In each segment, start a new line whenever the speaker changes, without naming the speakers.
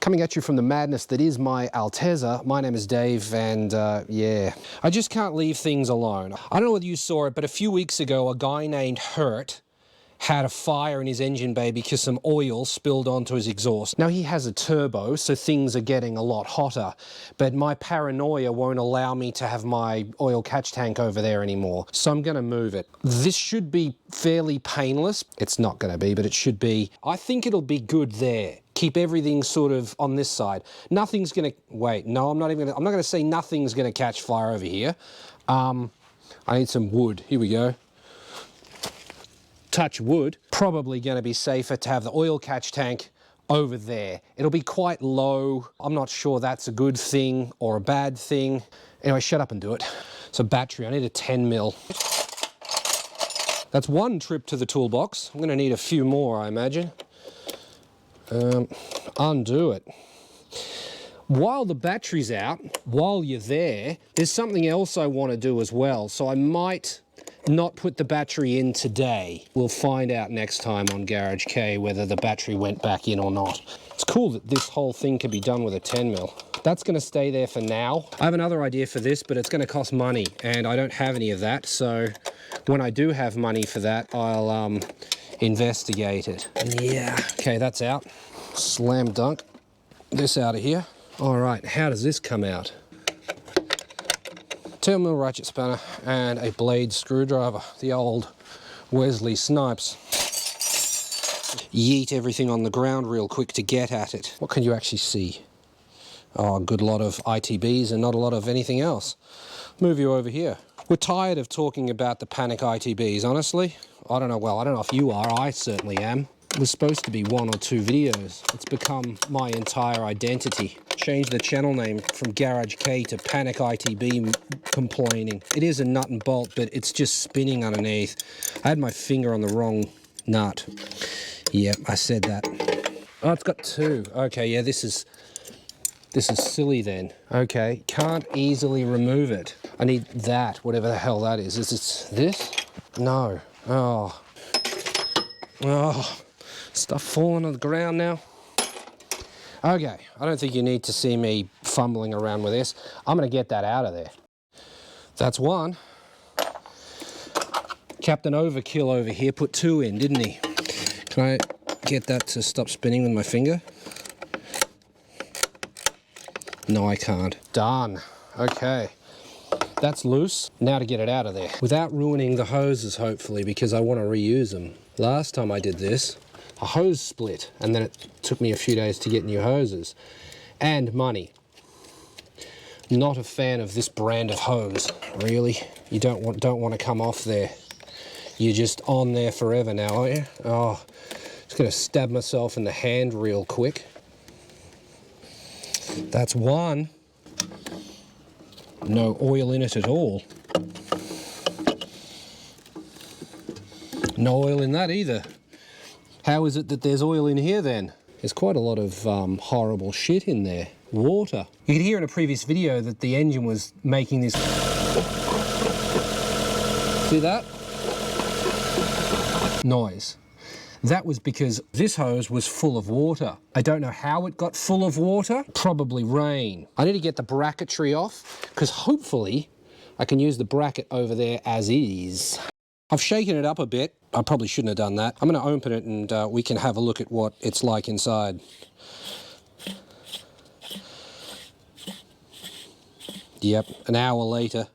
Coming at you from the madness that is my Altezza. My name is Dave, and yeah, I just can't leave things alone. I don't know whether you saw it, but a few weeks ago, a guy named Hurt had a fire in his engine bay because some oil spilled onto his exhaust. Now, he has a turbo, so things are getting a lot hotter, but my paranoia won't allow me to have my oil catch tank over there anymore, so I'm gonna move it. This should be fairly painless. It's not gonna be, but it should be. I think it'll be good there. Keep everything sort of on this side. Nothing's gonna, wait, no, I'm not gonna say nothing's gonna catch fire over here. I need some wood, here we go. Touch wood, probably going to be safer to have the oil catch tank over there. It'll be quite low. I'm not sure that's a good thing or a bad thing. Anyway, shut up and do it. So battery, I need a 10 mil. That's one trip to the toolbox. I'm going to need a few more, I imagine. Undo it. While the battery's out, while you're there, there's something else I want to do as well. So I might not put the battery in today. We'll find out next time on Garage K whether the battery went back in or not. It's cool that this whole thing can be done with a 10 mil. That's going to stay there for now. I have another idea for this, but it's going to cost money, and I don't have any of that. So when I do have money for that, I'll investigate it. Yeah, okay, that's out. Slam dunk this out of here. All right, how does this come out? 10 mil ratchet spanner and a blade screwdriver, the old Wesley Snipes. Yeet everything on the ground real quick to get at it. What can you actually see? Oh, a good lot of ITBs and not a lot of anything else. Move you over here. We're tired of talking about the panic ITBs, honestly. I don't know if you are, I certainly am. It was supposed to be 1 or 2 videos. It's become my entire identity. Change the channel name from Garage K to Panic ITB Complaining. It is a nut and bolt, but it's just spinning underneath. I had my finger on the wrong nut. Yep, I said that. Oh, it's got 2. Okay, yeah, this is silly then. Okay, can't easily remove it. I need that, whatever the hell that is. Is it this? No. Oh. Oh. Stuff falling on the ground now. Okay, I don't think you need to see me fumbling around with this. I'm going to get that out of there. That's one. Captain Overkill over here put 2 in, didn't he? Can I get that to stop spinning with my finger? No, I can't. Done. Okay. That's loose. Now to get it out of there. Without ruining the hoses, hopefully, because I want to reuse them. Last time I did this, a hose split, and then it took me a few days to get new hoses. And money. Not a fan of this brand of hose. Really? You don't want to come off there. You're just on there forever now, aren't you? Oh, just gonna stab myself in the hand real quick. That's one. No oil in it at all. No oil in that either. How is it that there's oil in here then? There's quite a lot of horrible shit in there. Water. You could hear in a previous video that the engine was making this... See that? Noise. That was because this hose was full of water. I don't know how it got full of water. Probably rain. I need to get the bracketry off because hopefully I can use the bracket over there as is. I've shaken it up a bit. I probably shouldn't have done that. I'm going to open it and we can have a look at what it's like inside. Yep, an hour later.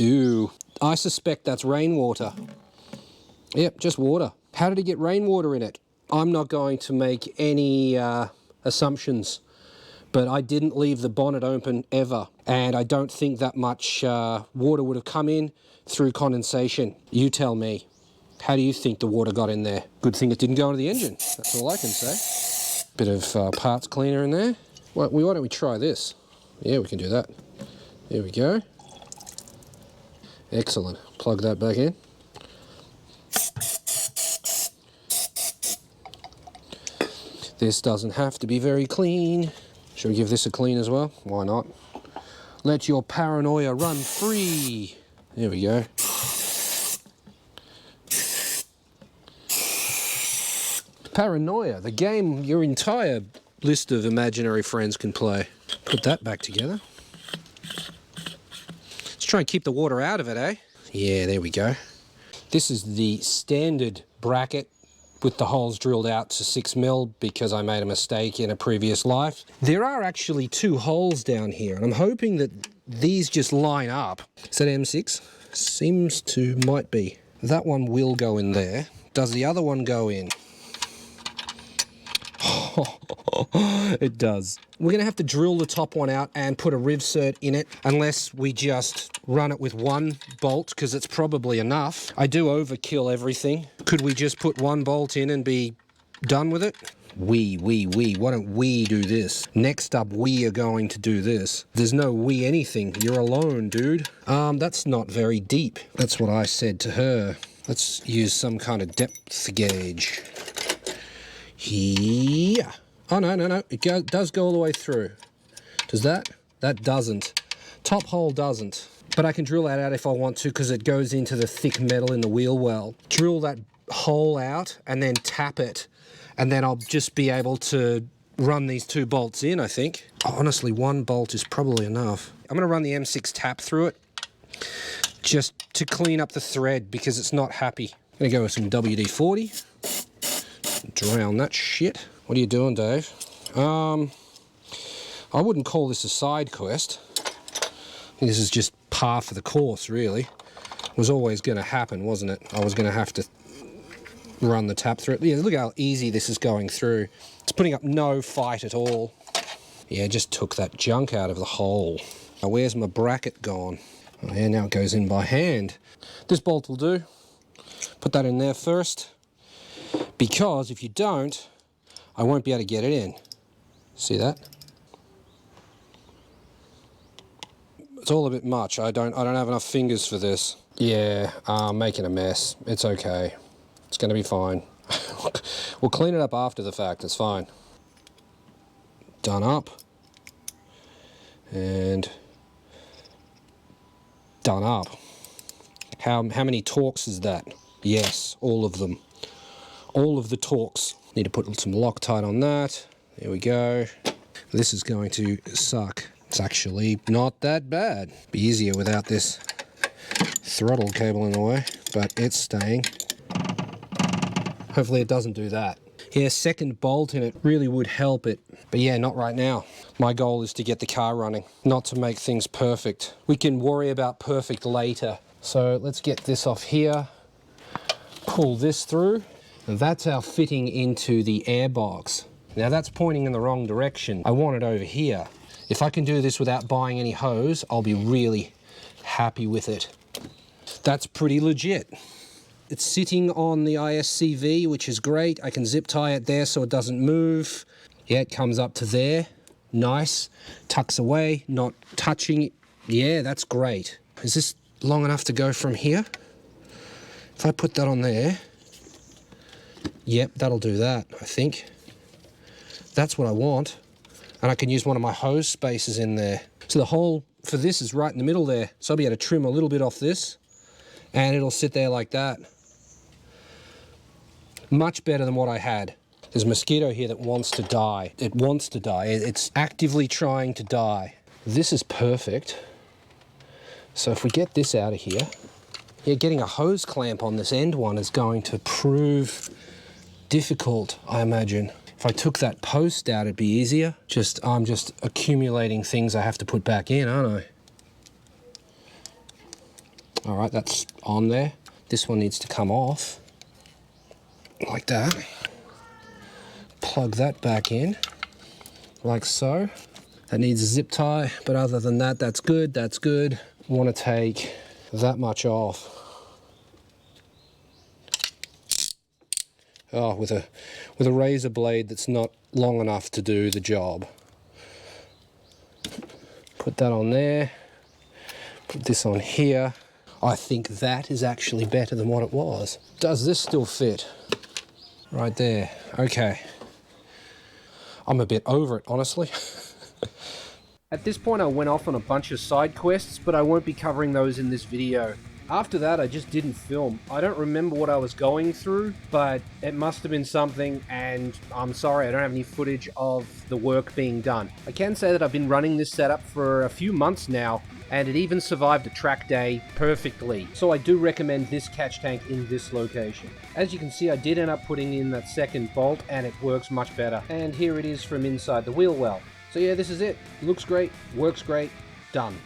Ooh, I suspect that's rainwater. Yep, just water. How did he get rainwater in it? I'm not going to make any assumptions, but I didn't leave the bonnet open ever, and I don't think that much water would have come in through condensation. You tell me. How do you think the water got in there? Good thing it didn't go into the engine. That's all I can say. Bit of parts cleaner in there. Why don't we try this? Yeah, we can do that. There we go. Excellent. Plug that back in. This doesn't have to be very clean. Should we give this a clean as well? Why not? Let your paranoia run free. There we go. Paranoia, the game your entire list of imaginary friends can play. Put that back together. Let's try and keep the water out of it, eh? Yeah, there we go. This is the standard bracket with the holes drilled out to 6mm because I made a mistake in a previous life. There are actually 2 holes down here, and I'm hoping that these just line up. Is that M6? Seems to, might be. That one will go in there. Does the other one go in? It does. We're going to have to drill the top one out and put a rivsert in it unless we just run it with 1 bolt because it's probably enough. I do overkill everything. Could we just put 1 bolt in and be done with it? We. Why don't we do this? Next up, we are going to do this. There's no we anything. You're alone, dude. That's not very deep. That's what I said to her. Let's use some kind of depth gauge. Here. Oh, no. It does go all the way through. Does that? That doesn't. Top hole doesn't. But I can drill that out if I want to because it goes into the thick metal in the wheel well. Drill that hole out and then tap it. And then I'll just be able to run these 2 bolts in, I think. Honestly, 1 bolt is probably enough. I'm going to run the M6 tap through it just to clean up the thread because it's not happy. I'm going to go with some WD-40. Drown that shit. What are you doing, Dave? I wouldn't call this a side quest. This is just par for the course, really. It was always going to happen, wasn't it? I was going to have to run the tap through it. Yeah, look how easy this is going through. It's putting up no fight at all. Yeah, just took that junk out of the hole. Now, where's my bracket gone? Oh, yeah, now it goes in by hand. This bolt will do. Put that in there first. Because if you don't, I won't be able to get it in. See that? It's all a bit much. I don't have enough fingers for this. Yeah, I'm making a mess. It's okay. It's going to be fine. We'll clean it up after the fact. It's fine. Done up. And done up. How many torques is that? Yes, all of them. All of the torques. Need to put some Loctite on that. There we go. This is going to suck. It's actually not that bad. Be easier without this throttle cable in the way, but it's staying. Hopefully it doesn't do that. Yeah, 2nd bolt in it really would help it. But yeah, not right now. My goal is to get the car running, not to make things perfect. We can worry about perfect later. So let's get this off here. Pull this through. And that's our fitting into the airbox. Now that's pointing in the wrong direction. I want it over here. If I can do this without buying any hose, I'll be really happy with it. That's pretty legit. It's sitting on the ISCV, which is great. I can zip tie it there so it doesn't move. Yeah, it comes up to there. Nice. Tucks away, not touching it. Yeah, that's great. Is this long enough to go from here? If I put that on there, yep, that'll do that, I think. That's what I want. And I can use one of my hose spaces in there. So the hole for this is right in the middle there. So I'll be able to trim a little bit off this and it'll sit there like that. Much better than what I had. There's a mosquito here that wants to die. It wants to die. It's actively trying to die. This is perfect. So if we get this out of here, yeah, getting a hose clamp on this end one is going to prove difficult, I imagine. If I took that post out, it'd be easier. I'm just accumulating things I have to put back in, aren't I? All right, that's on there. This one needs to come off, like that. Plug that back in, like so. That needs a zip tie, but other than that, that's good, that's good. I want to take that much off. Oh, with a razor blade that's not long enough to do the job. Put that on there. Put this on here. I think that is actually better than what it was. Does this still fit? Right there. Okay. I'm a bit over it, honestly. At this point, I went off on a bunch of side quests, but I won't be covering those in this video. After that, I just didn't film. I don't remember what I was going through, but it must have been something, and I'm sorry, I don't have any footage of the work being done. I can say that I've been running this setup for a few months now, and it even survived a track day perfectly. So I do recommend this catch tank in this location. As you can see, I did end up putting in that second bolt, and it works much better. And here it is from inside the wheel well. So yeah, this is it. Looks great, works great, done.